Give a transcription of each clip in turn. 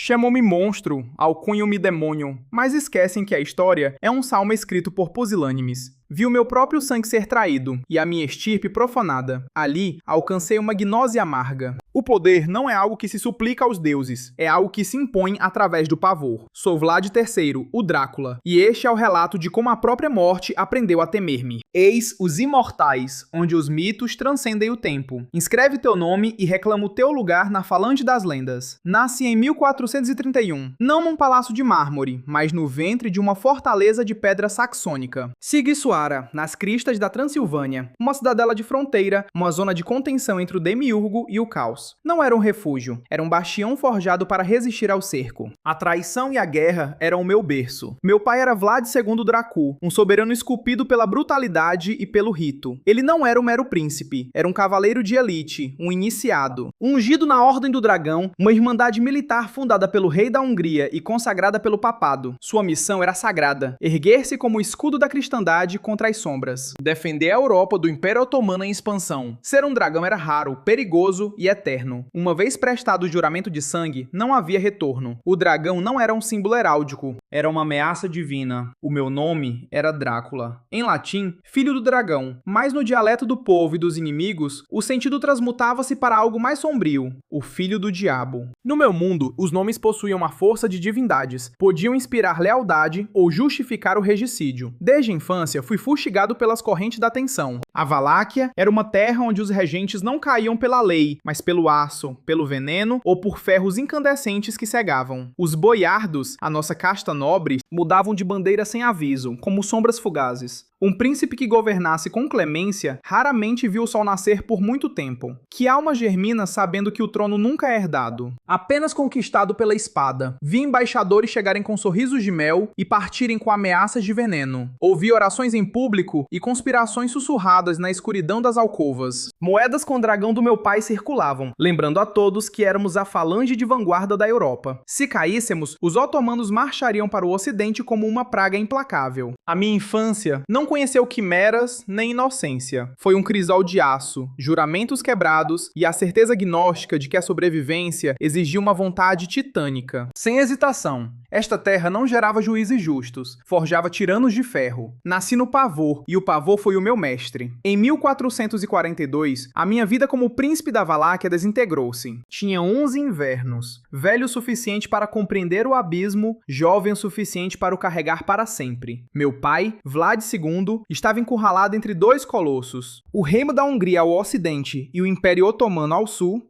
Chamam-me monstro, alcunham-me demônio, mas esquecem que a história é um salmo escrito por pusilânimes. Vi o meu próprio sangue ser traído, e a minha estirpe profanada. Ali, alcancei uma gnose amarga. O poder não é algo que se suplica aos deuses, é algo que se impõe através do pavor. Sou Vlad III, o Drácula, e este é o relato de como a própria morte aprendeu a temer-me. Eis os imortais, onde os mitos transcendem o tempo. Inscreve teu nome e reclama o teu lugar na falange das lendas. Nasci em 1431, não num palácio de mármore, mas no ventre de uma fortaleza de pedra saxônica. Sigisuara, nas cristas da Transilvânia, uma cidadela de fronteira, uma zona de contenção entre o demiurgo e o caos. Não era um refúgio, era um bastião forjado para resistir ao cerco. A traição e a guerra eram o meu berço. Meu pai era Vlad II Dracu, um soberano esculpido pela brutalidade e pelo rito. Ele não era um mero príncipe, era um cavaleiro de elite, um iniciado. Ungido na Ordem do Dragão, uma irmandade militar fundada pelo rei da Hungria e consagrada pelo papado. Sua missão era sagrada, erguer-se como o escudo da cristandade contra as sombras. Defender a Europa do Império Otomano em expansão. Ser um dragão era raro, perigoso e eterno. Uma vez prestado o juramento de sangue, não havia retorno. O dragão não era um símbolo heráldico, era uma ameaça divina. O meu nome era Drácula. Em latim, filho do dragão, mas no dialeto do povo e dos inimigos, o sentido transmutava-se para algo mais sombrio, o filho do diabo. No meu mundo, os nomes possuíam a força de divindades, podiam inspirar lealdade ou justificar o regicídio. Desde a infância, fui fustigado pelas correntes da tensão. A Valáquia era uma terra onde os regentes não caíam pela lei, mas pelo aço, pelo veneno ou por ferros incandescentes que cegavam. Os boiardos, a nossa casta nobre, mudavam de bandeira sem aviso, como sombras fugazes. Um príncipe que governasse com clemência raramente viu o sol nascer por muito tempo. Que alma germina sabendo que o trono nunca é herdado? Apenas conquistado pela espada. Vi embaixadores chegarem com sorrisos de mel e partirem com ameaças de veneno. Ouvi orações em público e conspirações sussurradas na escuridão das alcovas. Moedas com o dragão do meu pai circulavam, lembrando a todos que éramos a falange de vanguarda da Europa. Se caíssemos, os otomanos marchariam para o ocidente como uma praga implacável. A minha infância não conheceu quimeras nem inocência. Foi um crisol de aço, juramentos quebrados e a certeza gnóstica de que a sobrevivência exigia uma vontade titânica. Sem hesitação, esta terra não gerava juízes justos, forjava tiranos de ferro. Nasci no pavor, e o pavor foi o meu mestre. Em 1442, a minha vida como príncipe da Valáquia desintegrou-se. Tinha 11 invernos, velho o suficiente para compreender o abismo, jovem o suficiente para o carregar para sempre. Meu pai, Vlad II, estava encurralado entre dois colossos. O reino da Hungria ao ocidente e o Império Otomano ao sul.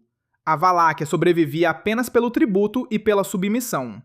A Valáquia sobrevivia apenas pelo tributo e pela submissão.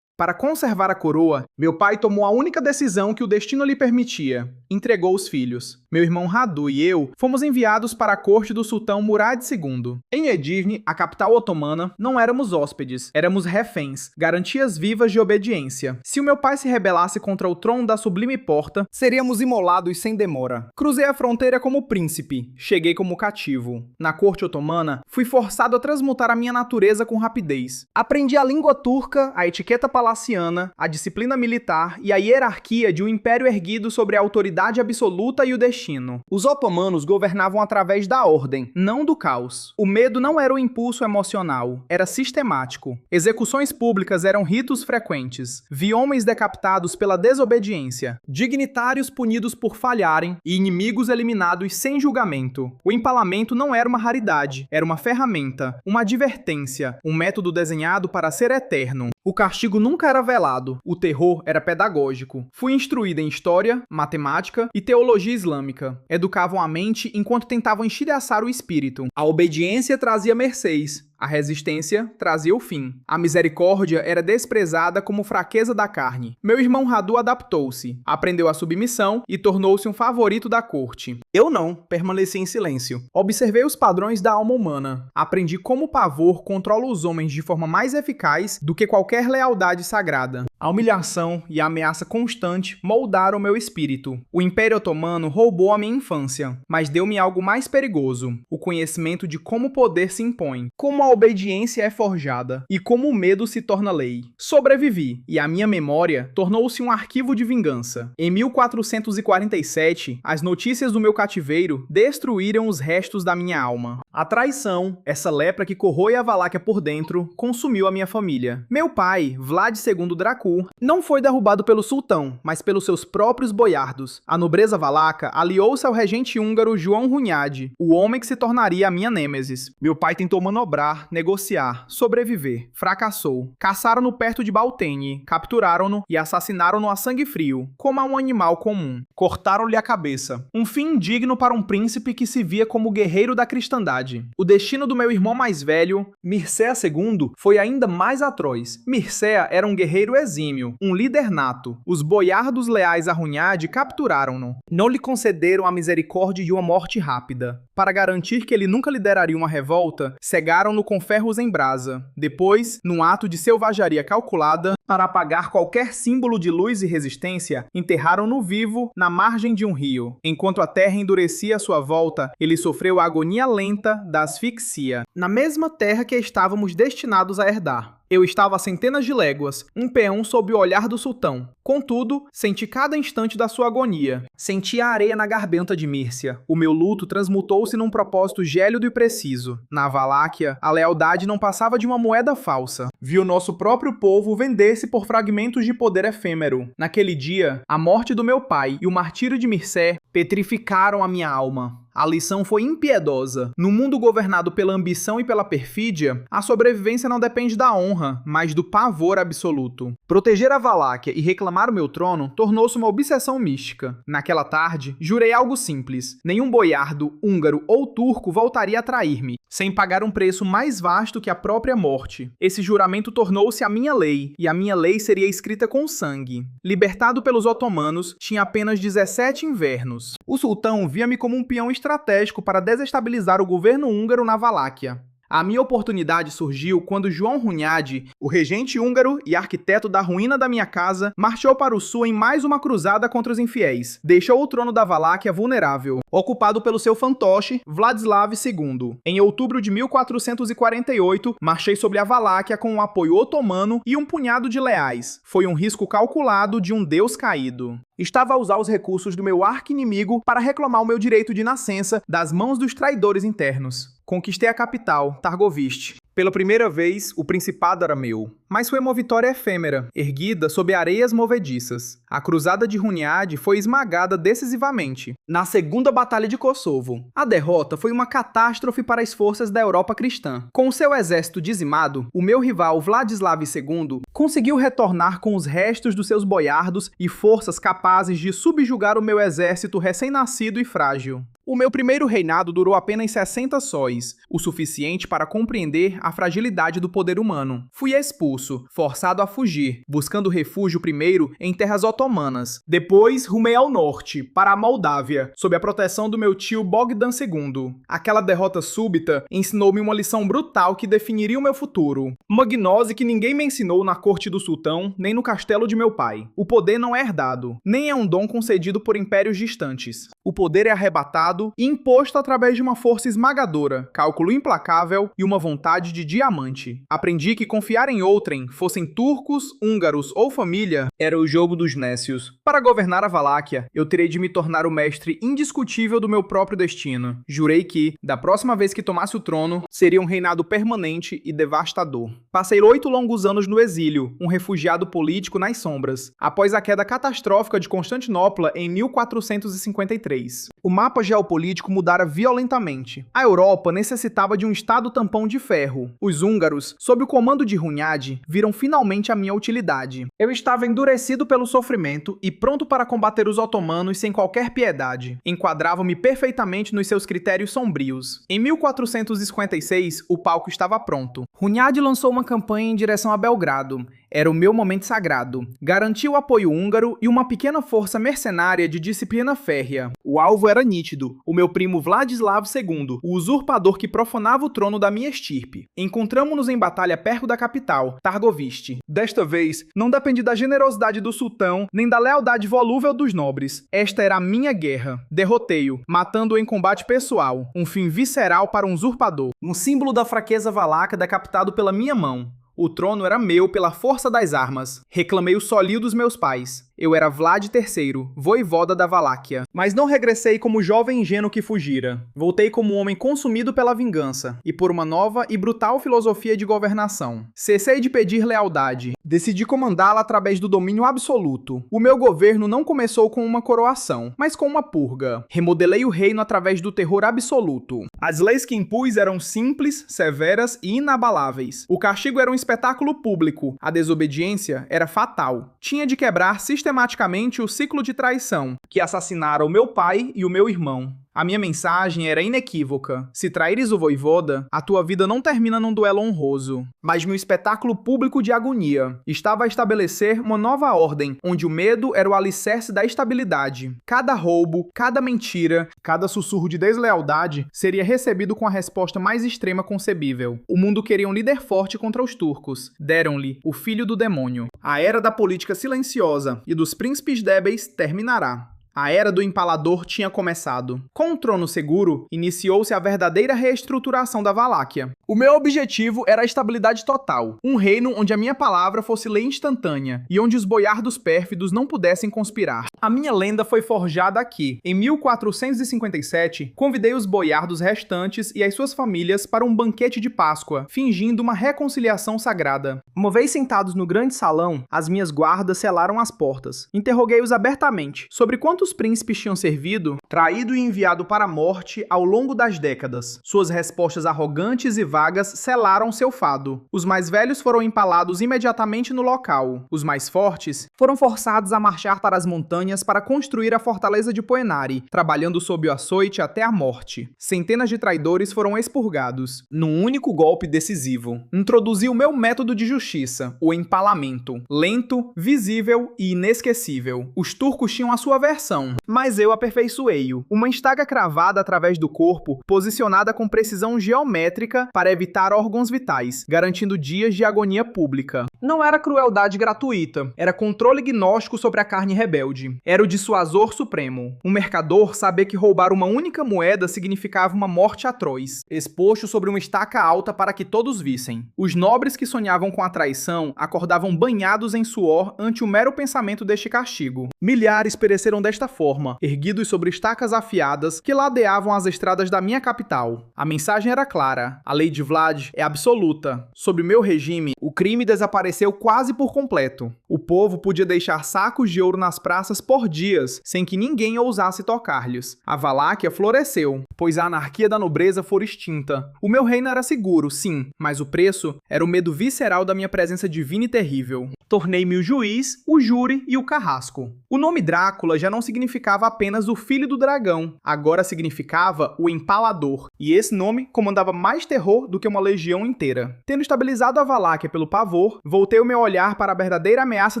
Para conservar a coroa, meu pai tomou a única decisão que o destino lhe permitia: entregou os filhos. Meu irmão Radu e eu fomos enviados para a corte do sultão Murad II. Em Edirne, a capital otomana, não éramos hóspedes, éramos reféns, garantias vivas de obediência. Se o meu pai se rebelasse contra o trono da sublime porta, seríamos imolados sem demora. Cruzei a fronteira como príncipe, cheguei como cativo. Na corte otomana, fui forçado a transmutar a minha natureza com rapidez. Aprendi a língua turca, a etiqueta palaciana, a disciplina militar e a hierarquia de um império erguido sobre a autoridade absoluta e o destino. Os otomanos governavam através da ordem, não do caos. O medo não era um impulso emocional, era sistemático. Execuções públicas eram ritos frequentes. Vi homens decapitados pela desobediência, dignitários punidos por falharem e inimigos eliminados sem julgamento. O empalamento não era uma raridade, era uma ferramenta, uma advertência, um método desenhado para ser eterno. O castigo nunca era velado, o terror era pedagógico. Fui instruída em história, matemática e teologia islâmica. Educavam a mente enquanto tentavam estilhaçar o espírito. A obediência trazia mercês. A resistência trazia o fim. A misericórdia era desprezada como fraqueza da carne. Meu irmão Radu adaptou-se, aprendeu a submissão e tornou-se um favorito da corte. Eu não, permaneci em silêncio. Observei os padrões da alma humana. Aprendi como o pavor controla os homens de forma mais eficaz do que qualquer lealdade sagrada. A humilhação e a ameaça constante moldaram meu espírito. O Império Otomano roubou a minha infância, mas deu-me algo mais perigoso: o conhecimento de como o poder se impõe, como a obediência é forjada e como o medo se torna lei. Sobrevivi, e a minha memória tornou-se um arquivo de vingança. Em 1447, as notícias do meu cativeiro destruíram os restos da minha alma. A traição, essa lepra que corrói a Valáquia por dentro, consumiu a minha família. Meu pai, Vlad II Dracul, não foi derrubado pelo sultão, mas pelos seus próprios boiardos. A nobreza valaca aliou-se ao regente húngaro João Hunyadi, o homem que se tornaria a minha nêmesis. Meu pai tentou manobrar, negociar, sobreviver. Fracassou. Caçaram-no perto de Baltene, capturaram-no e assassinaram-no a sangue frio, como a um animal comum. Cortaram-lhe a cabeça. Um fim indigno para um príncipe que se via como guerreiro da cristandade. O destino do meu irmão mais velho, Mircea II, foi ainda mais atroz. Mircea era um guerreiro exímio, um líder nato. Os boiardos leais a Hunyadi capturaram-no. Não lhe concederam a misericórdia de uma morte rápida. Para garantir que ele nunca lideraria uma revolta, cegaram-no com ferros em brasa. Depois, num ato de selvageria calculada, para apagar qualquer símbolo de luz e resistência, enterraram-no vivo na margem de um rio. Enquanto a terra endurecia à sua volta, ele sofreu a agonia lenta da asfixia, na mesma terra que estávamos destinados a herdar. Eu estava a centenas de léguas, um peão sob o olhar do sultão. Contudo, senti cada instante da sua agonia. Senti a areia na garganta de Mircea. O meu luto transmutou-se num propósito gélido e preciso. Na Valáquia, a lealdade não passava de uma moeda falsa. Vi o nosso próprio povo vender-se por fragmentos de poder efêmero. Naquele dia, a morte do meu pai e o martírio de Mircea petrificaram a minha alma. A lição foi impiedosa. No mundo governado pela ambição e pela perfídia, a sobrevivência não depende da honra, mas do pavor absoluto. Proteger a Valáquia e reclamar o meu trono tornou-se uma obsessão mística. Naquela tarde, jurei algo simples: nenhum boiardo, húngaro ou turco voltaria a trair-me, sem pagar um preço mais vasto que a própria morte. Esse juramento tornou-se a minha lei, e a minha lei seria escrita com sangue. Libertado pelos otomanos, tinha apenas 17 invernos. O sultão via-me como um peão estratégico para desestabilizar o governo húngaro na Valáquia. A minha oportunidade surgiu quando João Hunyadi, o regente húngaro e arquiteto da ruína da minha casa, marchou para o sul em mais uma cruzada contra os infiéis. Deixou o trono da Valáquia vulnerável, ocupado pelo seu fantoche, Vladislav II. Em outubro de 1448, marchei sobre a Valáquia com o apoio otomano e um punhado de leais. Foi um risco calculado de um deus caído. Estava a usar os recursos do meu arqui-inimigo para reclamar o meu direito de nascença das mãos dos traidores internos. Conquistei a capital, Targoviste. Pela primeira vez, o principado era meu. Mas foi uma vitória efêmera, erguida sob areias movediças. A cruzada de Hunyadi foi esmagada decisivamente na Segunda Batalha de Kosovo. A derrota foi uma catástrofe para as forças da Europa cristã. Com seu exército dizimado, o meu rival Vladislav II conseguiu retornar com os restos dos seus boiardos e forças capazes de subjugar o meu exército recém-nascido e frágil. O meu primeiro reinado durou apenas 60 sóis, o suficiente para compreender a fragilidade do poder humano. Fui expulso, forçado a fugir, buscando refúgio primeiro em terras otomanas. Depois, rumei ao norte, para a Moldávia, sob a proteção do meu tio Bogdan II. Aquela derrota súbita ensinou-me uma lição brutal que definiria o meu futuro. Uma gnose que ninguém me ensinou na corte do sultão, nem no castelo de meu pai. O poder não é herdado, nem é um dom concedido por impérios distantes. O poder é arrebatado e imposto através de uma força esmagadora, cálculo implacável e uma vontade de diamante. Aprendi que confiar em outrem, fossem turcos, húngaros ou família, era o jogo dos nécios. Para governar a Valáquia, eu terei de me tornar o mestre indiscutível do meu próprio destino. Jurei que, da próxima vez que tomasse o trono, seria um reinado permanente e devastador. Passei 8 longos anos no exílio, um refugiado político nas sombras, após a queda catastrófica de Constantinopla em 1453. O mapa geopolítico mudara violentamente. A Europa necessitava de um estado tampão de ferro. Os húngaros, sob o comando de Hunyadi, viram finalmente a minha utilidade. Eu estava endurecido pelo sofrimento e pronto para combater os otomanos sem qualquer piedade. Enquadravam-me perfeitamente nos seus critérios sombrios. Em 1456, o palco estava pronto. Hunyadi lançou uma campanha em direção a Belgrado. Era o meu momento sagrado. Garantia o apoio húngaro e uma pequena força mercenária de disciplina férrea. O alvo era nítido, o meu primo Vladislav II, o usurpador que profanava o trono da minha estirpe. Encontramo-nos em batalha perto da capital, Targoviste. Desta vez, não dependi da generosidade do sultão, nem da lealdade volúvel dos nobres. Esta era a minha guerra. Derrotei-o, matando-o em combate pessoal. Um fim visceral para um usurpador. Um símbolo da fraqueza valaca decapitado pela minha mão. O trono era meu pela força das armas. Reclamei o solio dos meus pais. Eu era Vlad III, voivoda da Valáquia. Mas não regressei como jovem ingênuo que fugira. Voltei como um homem consumido pela vingança e por uma nova e brutal filosofia de governação. Cessei de pedir lealdade. Decidi comandá-la através do domínio absoluto. O meu governo não começou com uma coroação, mas com uma purga. Remodelei o reino através do terror absoluto. As leis que impus eram simples, severas e inabaláveis. O castigo era um espetáculo público. A desobediência era fatal. Tinha de quebrar sistematicamente o ciclo de traição, que assassinara o meu pai e o meu irmão. A minha mensagem era inequívoca. Se traíres o voivoda, a tua vida não termina num duelo honroso, mas num espetáculo público de agonia. Estava a estabelecer uma nova ordem, onde o medo era o alicerce da estabilidade. Cada roubo, cada mentira, cada sussurro de deslealdade seria recebido com a resposta mais extrema concebível. O mundo queria um líder forte contra os turcos. Deram-lhe o filho do demônio. A era da política silenciosa e dos príncipes débeis terminará. A era do empalador tinha começado. Com o trono seguro, iniciou-se a verdadeira reestruturação da Valáquia. O meu objetivo era a estabilidade total, um reino onde a minha palavra fosse lei instantânea e onde os boiardos pérfidos não pudessem conspirar. A minha lenda foi forjada aqui. Em 1457, convidei os boiardos restantes e as suas famílias para um banquete de Páscoa, fingindo uma reconciliação sagrada. Uma vez sentados no grande salão, as minhas guardas selaram as portas. Interroguei-os abertamente sobre quantos príncipes tinham servido, traído e enviado para a morte ao longo das décadas. Suas respostas arrogantes e vagas selaram seu fado. Os mais velhos foram empalados imediatamente no local. Os mais fortes foram forçados a marchar para as montanhas para construir a fortaleza de Poenari, trabalhando sob o açoite até a morte. Centenas de traidores foram expurgados. Num único golpe decisivo, introduzi o meu método de justiça, o empalamento. Lento, visível e inesquecível. Os turcos tinham a sua versão, mas eu aperfeiçoei-o. Uma estaca cravada através do corpo, posicionada com precisão geométrica para evitar órgãos vitais, garantindo dias de agonia pública. Não era crueldade gratuita, era controle gnóstico sobre a carne rebelde. Era o dissuasor supremo. Um mercador sabia que roubar uma única moeda significava uma morte atroz, exposto sobre uma estaca alta para que todos vissem. Os nobres que sonhavam com a traição acordavam banhados em suor ante o mero pensamento deste castigo. Milhares pereceram desta forma, erguidos sobre estacas afiadas que ladeavam as estradas da minha capital. A mensagem era clara. A lei de Vlad é absoluta. Sob meu regime, o crime desapareceu quase por completo. O povo podia deixar sacos de ouro nas praças por dias, sem que ninguém ousasse tocar-lhes. A Valáquia floresceu, pois a anarquia da nobreza fora extinta. O meu reino era seguro, sim, mas o preço era o medo visceral da minha presença divina e terrível. Tornei-me o juiz, o júri e o carrasco. O nome Drácula já não significava apenas o filho do dragão, agora significava o empalador, e esse nome comandava mais terror do que uma legião inteira. Tendo estabilizado a Valáquia pelo pavor, voltei o meu olhar para a verdadeira ameaça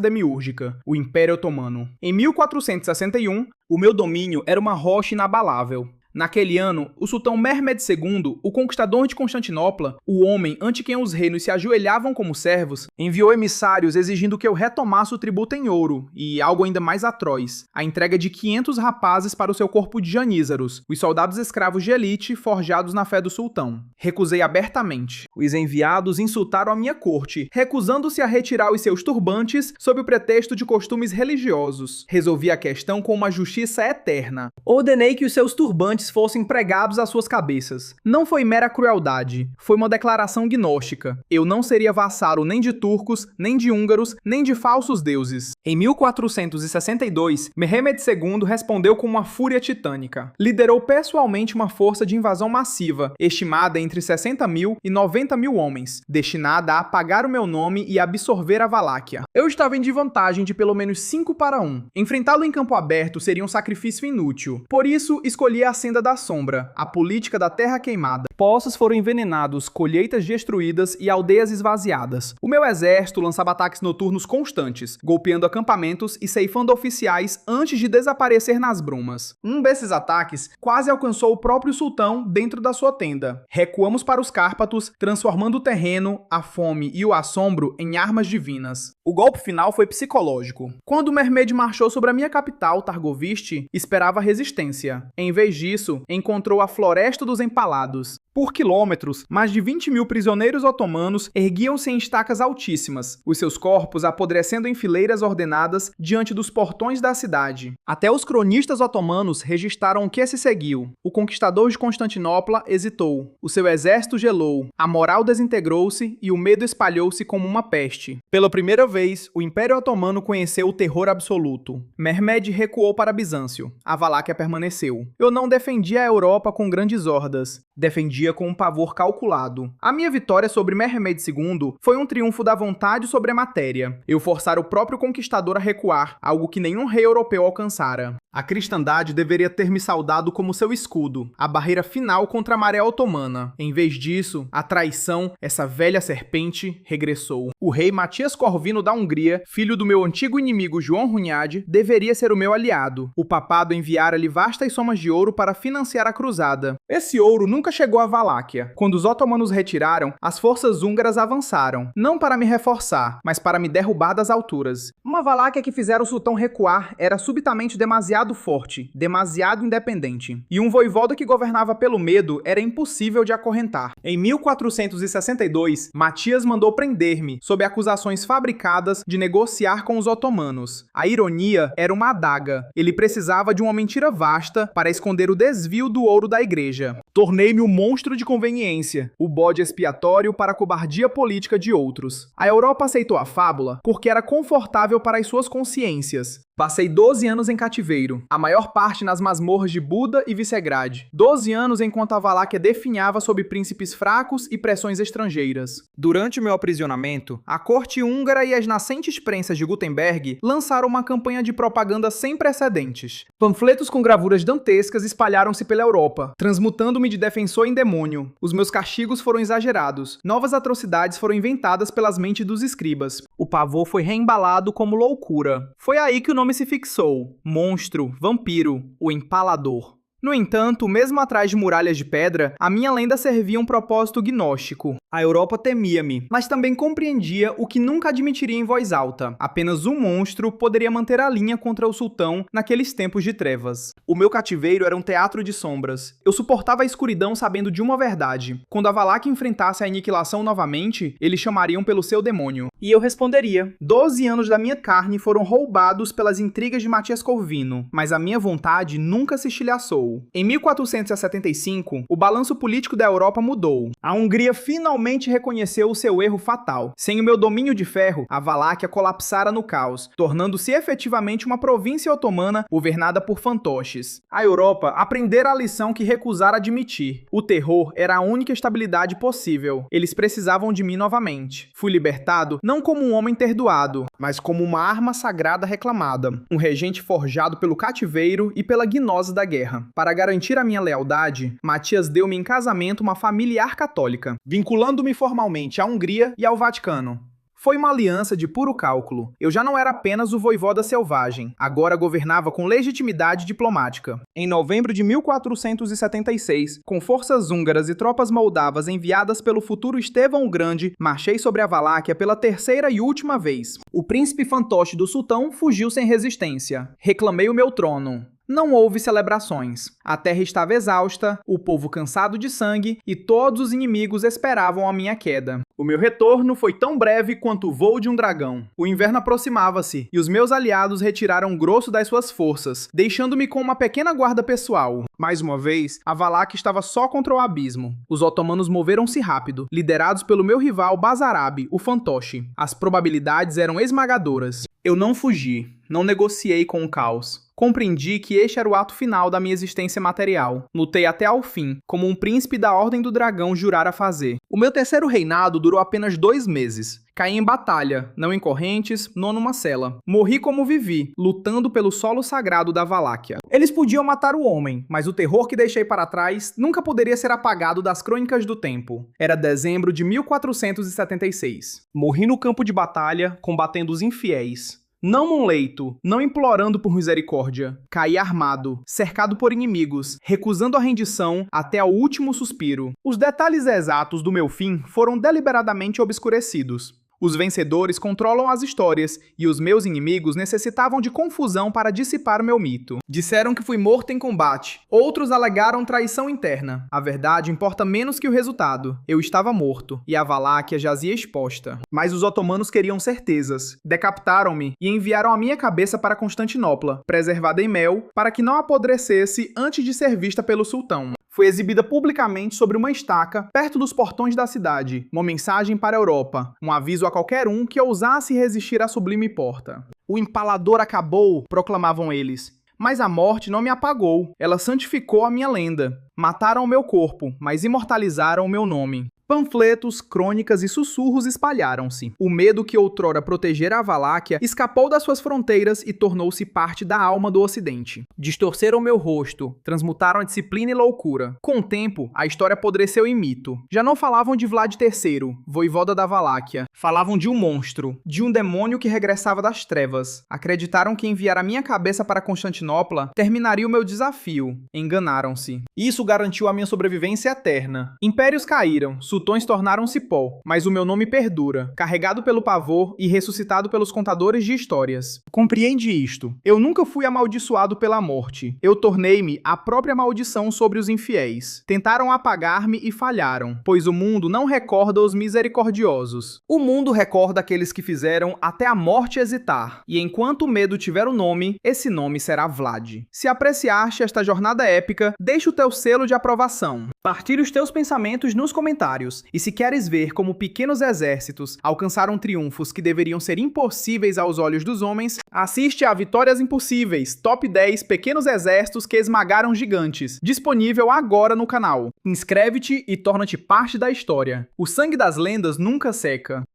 demiúrgica, o Império Otomano. Em 1461, o meu domínio era uma rocha inabalável. Naquele ano, o sultão Mehmed II, o conquistador de Constantinopla, o homem ante quem os reinos se ajoelhavam como servos, enviou emissários exigindo que eu retomasse o tributo em ouro e, algo ainda mais atroz, a entrega de 500 rapazes para o seu corpo de janízaros, os soldados escravos de elite forjados na fé do sultão. Recusei abertamente. Os enviados insultaram a minha corte, recusando-se a retirar os seus turbantes sob o pretexto de costumes religiosos. Resolvi a questão com uma justiça eterna. Ordenei que os seus turbantes fossem pregados às suas cabeças. Não foi mera crueldade, foi uma declaração gnóstica. Eu não seria vassalo nem de turcos, nem de húngaros, nem de falsos deuses. Em 1462, Mehmed II respondeu com uma fúria titânica. Liderou pessoalmente uma força de invasão massiva, estimada entre 60 mil e 90 mil homens, destinada a apagar o meu nome e absorver a Valáquia. Eu estava em desvantagem de pelo menos 5-1. Enfrentá-lo em campo aberto seria um sacrifício inútil. Por isso, escolhi a senda da sombra, a política da terra queimada. Poços foram envenenados, colheitas destruídas e aldeias esvaziadas. O meu exército lançava ataques noturnos constantes, golpeando acampamentos e ceifando oficiais antes de desaparecer nas brumas. Um desses ataques quase alcançou o próprio sultão dentro da sua tenda. Recuamos para os Cárpatos, transformando o terreno, a fome e o assombro em armas divinas. O golpe final foi psicológico. Quando Mehmed marchou sobre a minha capital, Targoviste, esperava resistência. Em vez disso, encontrou a Floresta dos Empalados. Por quilômetros, mais de 20 mil prisioneiros otomanos erguiam-se em estacas altíssimas, os seus corpos apodrecendo em fileiras ordenadas diante dos portões da cidade. Até os cronistas otomanos registraram o que se seguiu. O conquistador de Constantinopla hesitou, o seu exército gelou, a moral desintegrou-se e o medo espalhou-se como uma peste. Pela primeira vez, o Império Otomano conheceu o terror absoluto. Mehmed recuou para Bizâncio. A Valáquia permaneceu. Eu não defendia a Europa com grandes hordas. Defendia com um pavor calculado. A minha vitória sobre Mehmed II foi um triunfo da vontade sobre a matéria. Eu forçara o próprio conquistador a recuar, algo que nenhum rei europeu alcançara. A cristandade deveria ter me saudado como seu escudo, a barreira final contra a maré otomana. Em vez disso, a traição, essa velha serpente, regressou. O rei Matias Corvino da Hungria, filho do meu antigo inimigo João Hunyadi, deveria ser o meu aliado. O papado enviara-lhe vastas somas de ouro para financiar a cruzada. Esse ouro nunca chegou à Valáquia. Quando os otomanos retiraram, as forças húngaras avançaram, não para me reforçar, mas para me derrubar das alturas. Uma Valáquia que fizera o sultão recuar era subitamente demasiado forte, demasiado independente. E um voivoda que governava pelo medo era impossível de acorrentar. Em 1462, Matias mandou prender-me, sob acusações fabricadas de negociar com os otomanos. A ironia era uma adaga. Ele precisava de uma mentira vasta para esconder o desvio do ouro da igreja. Tornei-me um monstro de conveniência, o bode expiatório para a cobardia política de outros. A Europa aceitou a fábula porque era confortável para as suas consciências. Passei 12 anos em cativeiro, a maior parte nas masmorras de Buda e Visegrad. 12 anos enquanto a Valáquia definhava sob príncipes fracos e pressões estrangeiras. Durante o meu aprisionamento, a corte húngara e as nascentes prensas de Gutenberg lançaram uma campanha de propaganda sem precedentes. Panfletos com gravuras dantescas espalharam-se pela Europa, transmutando-me de defensor em demônio. Os meus castigos foram exagerados. Novas atrocidades foram inventadas pelas mentes dos escribas. O pavor foi reembalado como loucura. Foi aí que o nome se fixou: monstro, vampiro, o empalador. No entanto, mesmo atrás de muralhas de pedra, a minha lenda servia um propósito gnóstico. A Europa temia-me, mas também compreendia o que nunca admitiria em voz alta. Apenas um monstro poderia manter a linha contra o sultão naqueles tempos de trevas. O meu cativeiro era um teatro de sombras. Eu suportava a escuridão sabendo de uma verdade. Quando a Valáquia enfrentasse a aniquilação novamente, eles chamariam pelo seu demônio. E eu responderia. 12 anos da minha carne foram roubados pelas intrigas de Matias Corvino, mas a minha vontade nunca se estilhaçou. Em 1475, o balanço político da Europa mudou. A Hungria finalmente reconheceu o seu erro fatal. Sem o meu domínio de ferro, a Valáquia colapsara no caos, tornando-se efetivamente uma província otomana governada por fantoches. A Europa aprendera a lição que recusara admitir. O terror era a única estabilidade possível. Eles precisavam de mim novamente. Fui libertado não como um homem perdoado, mas como uma arma sagrada reclamada. Um regente forjado pelo cativeiro e pela gnose da guerra. Para garantir a minha lealdade, Matias deu-me em casamento uma familiar católica, vinculando-me formalmente à Hungria e ao Vaticano. Foi uma aliança de puro cálculo. Eu já não era apenas o voivoda selvagem, agora governava com legitimidade diplomática. Em novembro de 1476, com forças húngaras e tropas moldavas enviadas pelo futuro Estevão o Grande, marchei sobre a Valáquia pela terceira e última vez. O príncipe fantoche do sultão fugiu sem resistência. Reclamei o meu trono. Não houve celebrações. A terra estava exausta, o povo cansado de sangue e todos os inimigos esperavam a minha queda. O meu retorno foi tão breve quanto o voo de um dragão. O inverno aproximava-se e os meus aliados retiraram o grosso das suas forças, deixando-me com uma pequena guarda pessoal. Mais uma vez, a Valáquia estava só contra o abismo. Os otomanos moveram-se rápido, liderados pelo meu rival Basarab, o fantoche. As probabilidades eram esmagadoras. Eu não fugi, não negociei com o caos. Compreendi que este era o ato final da minha existência material. Lutei até ao fim, como um príncipe da Ordem do Dragão jurara fazer. O meu terceiro reinado durou apenas 2 meses. Caí em batalha, não em correntes, não numa cela. Morri como vivi, lutando pelo solo sagrado da Valáquia. Eles podiam matar o homem, mas o terror que deixei para trás nunca poderia ser apagado das crônicas do tempo. Era dezembro de 1476. Morri no campo de batalha, combatendo os infiéis. Não num leito, não implorando por misericórdia. Caí armado, cercado por inimigos, recusando a rendição até ao último suspiro. Os detalhes exatos do meu fim foram deliberadamente obscurecidos. Os vencedores controlam as histórias e os meus inimigos necessitavam de confusão para dissipar meu mito. Disseram que fui morto em combate. Outros alegaram traição interna. A verdade importa menos que o resultado. Eu estava morto e a Valáquia jazia exposta. Mas os otomanos queriam certezas. Decapitaram-me e enviaram a minha cabeça para Constantinopla, preservada em mel, para que não apodrecesse antes de ser vista pelo sultão. Foi exibida publicamente sobre uma estaca perto dos portões da cidade, uma mensagem para a Europa, um aviso a qualquer um que ousasse resistir à sublime porta. O empalador acabou, proclamavam eles, mas a morte não me apagou, ela santificou a minha lenda. Mataram o meu corpo, mas imortalizaram o meu nome. Panfletos, crônicas e sussurros espalharam-se. O medo que outrora protegera a Valáquia escapou das suas fronteiras e tornou-se parte da alma do Ocidente. Distorceram meu rosto, transmutaram a disciplina e loucura. Com o tempo, a história apodreceu em mito. Já não falavam de Vlad III, voivoda da Valáquia. Falavam de um monstro, de um demônio que regressava das trevas. Acreditaram que enviar a minha cabeça para Constantinopla terminaria o meu desafio. Enganaram-se. Isso garantiu a minha sobrevivência eterna. Impérios caíram, sultões tornaram-se pó, mas o meu nome perdura, carregado pelo pavor e ressuscitado pelos contadores de histórias. Compreende isto? Eu nunca fui amaldiçoado pela morte. Eu tornei-me a própria maldição sobre os infiéis. Tentaram apagar-me e falharam, pois o mundo não recorda os misericordiosos. O mundo recorda aqueles que fizeram até a morte hesitar. E enquanto o medo tiver o nome, esse nome será Vlad. Se apreciaste esta jornada épica, deixa o teu selo de aprovação. Partilhe os teus pensamentos nos comentários. E se queres ver como pequenos exércitos alcançaram triunfos que deveriam ser impossíveis aos olhos dos homens, assiste a Vitórias Impossíveis, Top 10 Pequenos Exércitos que Esmagaram Gigantes, disponível agora no canal. Inscreve-te e torna-te parte da história. O sangue das lendas nunca seca.